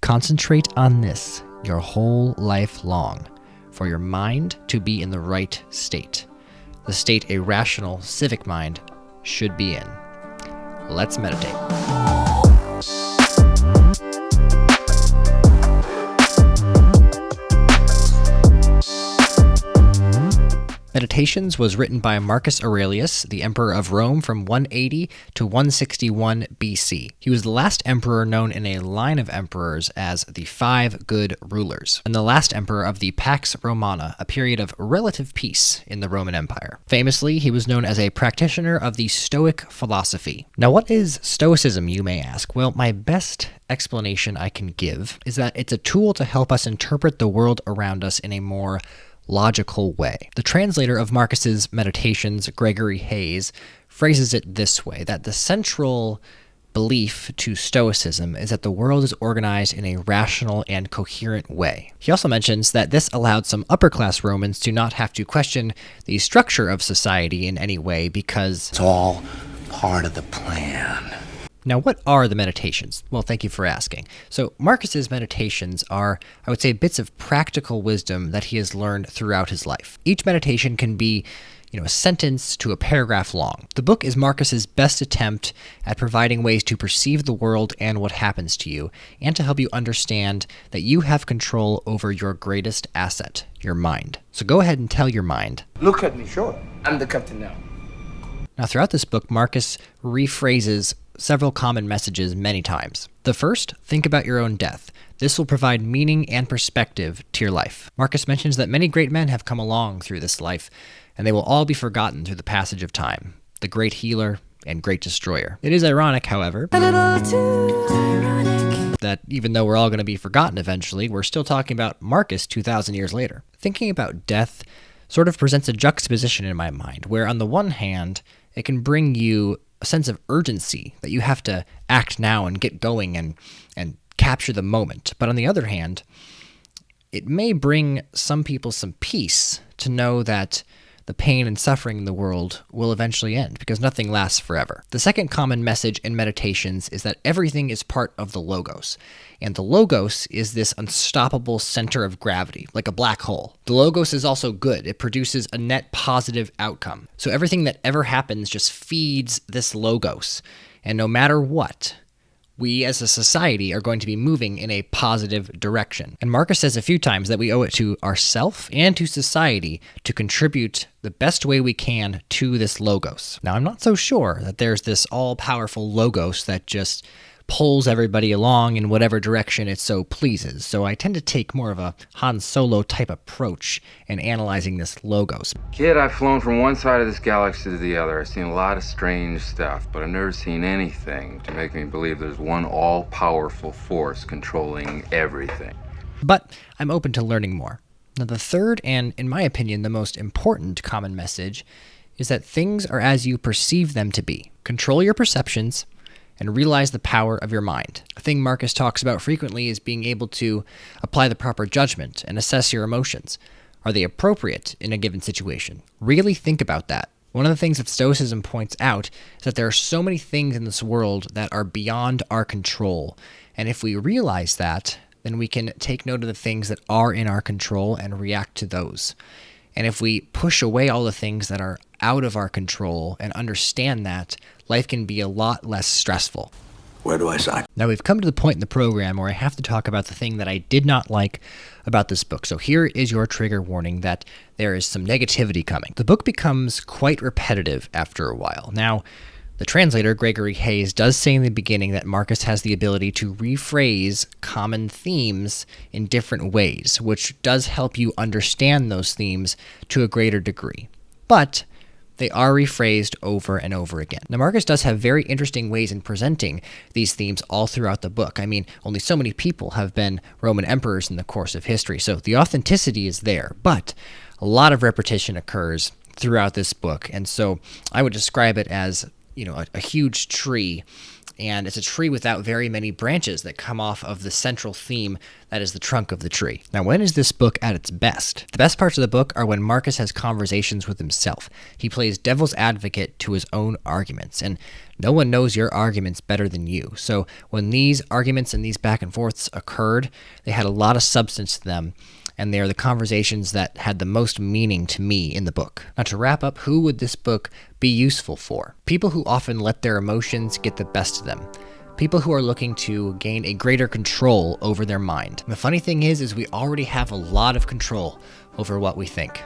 Concentrate on this your whole life long, for your mind to be in the right state, the state a rational civic mind should be in. Let's meditate. Meditations was written by Marcus Aurelius, the emperor of Rome from 180 to 161 BC. He was the last emperor known in a line of emperors as the Five Good Rulers, and the last emperor of the Pax Romana, a period of relative peace in the Roman Empire. Famously, he was known as a practitioner of the Stoic philosophy. Now, what is Stoicism, you may ask? Well, my best explanation I can give is that it's a tool to help us interpret the world around us in a more logical way. The translator of Marcus's Meditations, Gregory Hayes, phrases it this way, that the central belief to Stoicism is that the world is organized in a rational and coherent way. He also mentions that this allowed some upper-class Romans to not have to question the structure of society in any way because it's all part of the plan. Now, what are the meditations? Well, thank you for asking. So Marcus's meditations are, I would say, bits of practical wisdom that he has learned throughout his life. Each meditation can be, a sentence to a paragraph long. The book is Marcus's best attempt at providing ways to perceive the world and what happens to you, and to help you understand that you have control over your greatest asset, your mind. So go ahead and tell your mind, look at me, sure. I'm the captain now. Now, throughout this book, Marcus rephrases several common messages many times. The first, think about your own death. This will provide meaning and perspective to your life. Marcus mentions that many great men have come along through this life, and they will all be forgotten through the passage of time. The great healer and great destroyer. It is ironic, however, that even though we're all going to be forgotten eventually, we're still talking about Marcus 2,000 years later. Thinking about death sort of presents a juxtaposition in my mind, where on the one hand, it can bring you a sense of urgency that you have to act now and get going and capture the moment. But on the other hand, it may bring some people some peace to know that the pain and suffering in the world will eventually end, because nothing lasts forever. The second common message in Meditations is that everything is part of the Logos. And the Logos is this unstoppable center of gravity, like a black hole. The Logos is also good. It produces a net positive outcome. So everything that ever happens just feeds this Logos. And no matter what, we as a society are going to be moving in a positive direction. And Marcus says a few times that we owe it to ourself and to society to contribute the best way we can to this Logos. Now, I'm not so sure that there's this all-powerful Logos that just pulls everybody along in whatever direction it so pleases. So I tend to take more of a Han Solo type approach in analyzing this Logos. Kid, I've flown from one side of this galaxy to the other. I've seen a lot of strange stuff, but I've never seen anything to make me believe there's one all-powerful force controlling everything. But I'm open to learning more. Now, the third, and in my opinion, the most important common message is that things are as you perceive them to be. Control your perceptions and realize the power of your mind. A thing Marcus talks about frequently is being able to apply the proper judgment and assess your emotions. Are they appropriate in a given situation? Really think about that. One of the things that Stoicism points out is that there are so many things in this world that are beyond our control. And if we realize that, then we can take note of the things that are in our control and react to those. And if we push away all the things that are out of our control and understand that, life can be a lot less stressful. Where do I sign? Now, we've come to the point in the program where I have to talk about the thing that I did not like about this book. So here is your trigger warning that there is some negativity coming. The book becomes quite repetitive after a while. Now, the translator, Gregory Hayes, does say in the beginning that Marcus has the ability to rephrase common themes in different ways, which does help you understand those themes to a greater degree. But they are rephrased over and over again. Now, Marcus does have very interesting ways in presenting these themes all throughout the book. I mean, only so many people have been Roman emperors in the course of history, so the authenticity is there, but a lot of repetition occurs throughout this book, and so I would describe it as a huge tree and it's a tree without very many branches that come off of the central theme that is the trunk of the tree. Now, when is this book at its best? The best parts of the book are when Marcus has conversations with himself. He plays devil's advocate to his own arguments, and no one knows your arguments better than you. So when these arguments and these back and forths occurred, they had a lot of substance to them, and they are the conversations that had the most meaning to me in the book. Now, to wrap up, who would this book be useful for? People who often let their emotions get the best of them. People who are looking to gain a greater control over their mind. The funny thing is we already have a lot of control over what we think.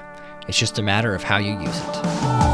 It's just a matter of how you use it.